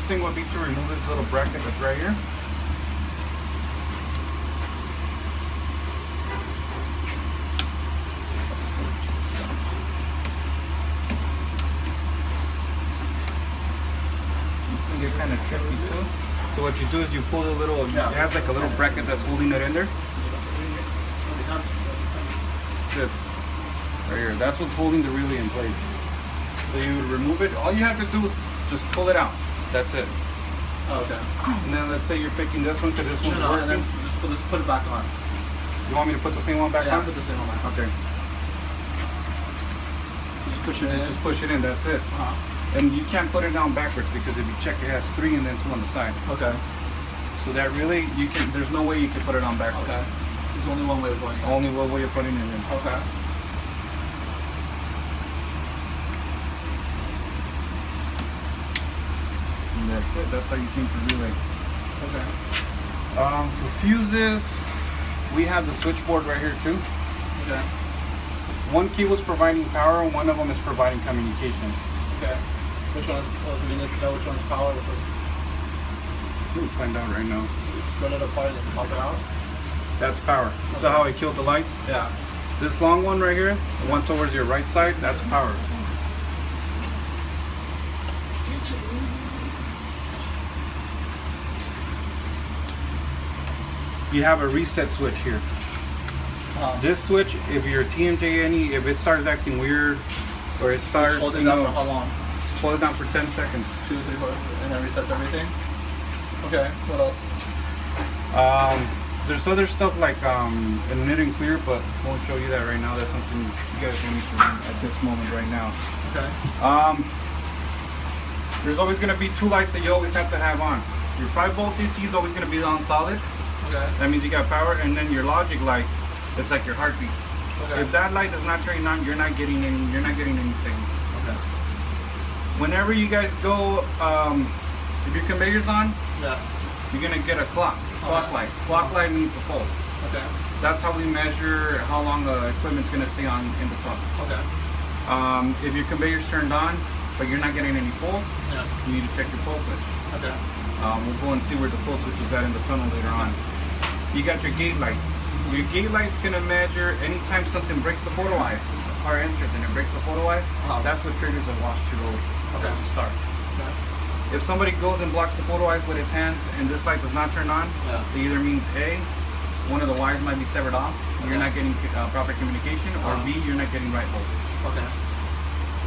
First thing would be to remove this little bracket that's right here. This can get kind of tricky too. So what you do is you pull the little, it has like a little bracket that's holding it in there. It's this, right here. That's what's holding the relay in place. So you would remove it. All you have to do is just pull it out. That's it. Oh, okay. And then let's say you're picking this one because this one's working. And then just put it back on. You want me to put the same one back on? Yeah, put the same one back on. Okay. Just push it in. Just push it in, that's it. And you can't put it down backwards because if you check, it has 3 and then 2 on the side. Okay. So that really, there's no way you can put it on backwards. Okay. There's only one way of going. Only one way you're putting it in. Okay. And that's it. That's how you change the relay. Okay. For fuses, we have the switchboard right here too. Okay. One cable is providing power and one of them is providing communication. Okay. Which one is, do we need to know which one's power? We'll find out right now. Just run it apart and just pop it out? That's power. Okay. So how I killed the lights? Yeah. This long one right here, the one towards your right side, that's power. You have a reset switch here. This switch, if your TMJ if it starts acting weird or it starts, hold it down for how long? Hold it down for 10 seconds. 2, 3, 4, and then resets everything. Okay. What else? There's other stuff like emit and clear, but I won't show you that right now. That's something you guys need to learn at this moment right now. Okay. There's always going to be 2 lights that you always have to have on. Your 5-volt DC is always going to be on solid. Okay. That means you got power, and then your logic light, it's like your heartbeat. Okay. If that light is not turning on, you're not getting any signal. Okay. Whenever you guys go, if your conveyor's on, you're gonna get a clock light. Clock light means a pulse. Okay. That's how we measure how long the equipment's gonna stay on in the tunnel. Okay. If your conveyor's turned on, but you're not getting any pulse, you need to check your pulse switch. Okay. We'll go and see where the pulse switch is at in the tunnel later on. You got your gate light. Your gate light's gonna measure anytime something breaks the photo eyes. Car enters and it breaks the photo eyes. That's what triggers a wash to go to start. Okay. If somebody goes and blocks the photo eyes with his hands and this light does not turn on, it either means A, one of the wires might be severed off, you're not getting proper communication, or B, you're not getting right voltage. Okay.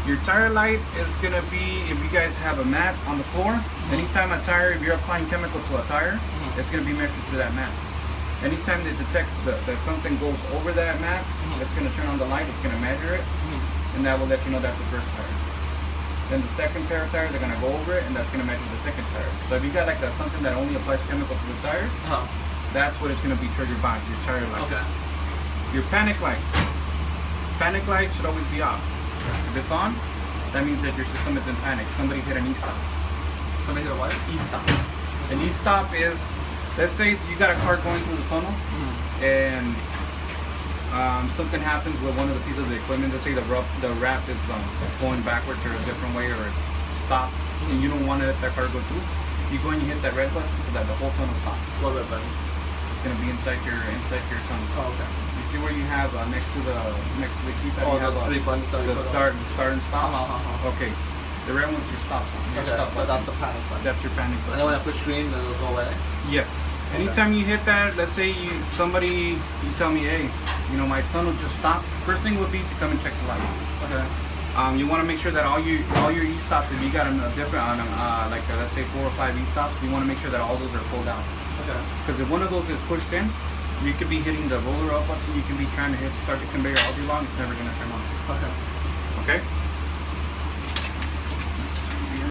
Your tire light is gonna be, if you guys have a mat on the floor, anytime a tire, if you're applying chemical to a tire, it's gonna be measured through that mat. Anytime it detects that something goes over that mat, it's gonna turn on the light, it's gonna measure it, and that will let you know that's the first tire. Then the second pair of tires, they're gonna go over it, and that's gonna measure the second tire. So if you got like something that only applies chemical to the tires, that's what it's gonna be triggered by, your tire light. Okay. Your panic light. Panic light should always be off. If it's on, that means that your system is in panic. Somebody hit an e-stop. Somebody hit a what? E-stop. An e-stop is, let's say you got a car going through the tunnel, and something happens with one of the pieces of the equipment. Let's say the wrap is going backwards or a different way, or it stops, and you don't want to let that car go through. You go and you hit that red button so that the whole tunnel stops. What red button? It's gonna be inside your tunnel. Oh, okay. You see where you have next to the keypad? Oh, you have those 3 buttons. the start and stop. Okay. The red one's your stop sign. Okay, so that's the panic button. That's your panic button. And then when I push green, then it'll go away? Yes. Anytime you hit that, let's say you tell me, hey, my tunnel just stopped. First thing would be to come and check the lights. Okay. You want to make sure that all your e-stops, if you got a different, let's say 4 or 5 e-stops, you want to make sure that all those are pulled out. Okay. Because if one of those is pushed in, you could be hitting the roller up button. You can be trying to start the conveyor all day long. It's never going to turn on. Okay. Okay.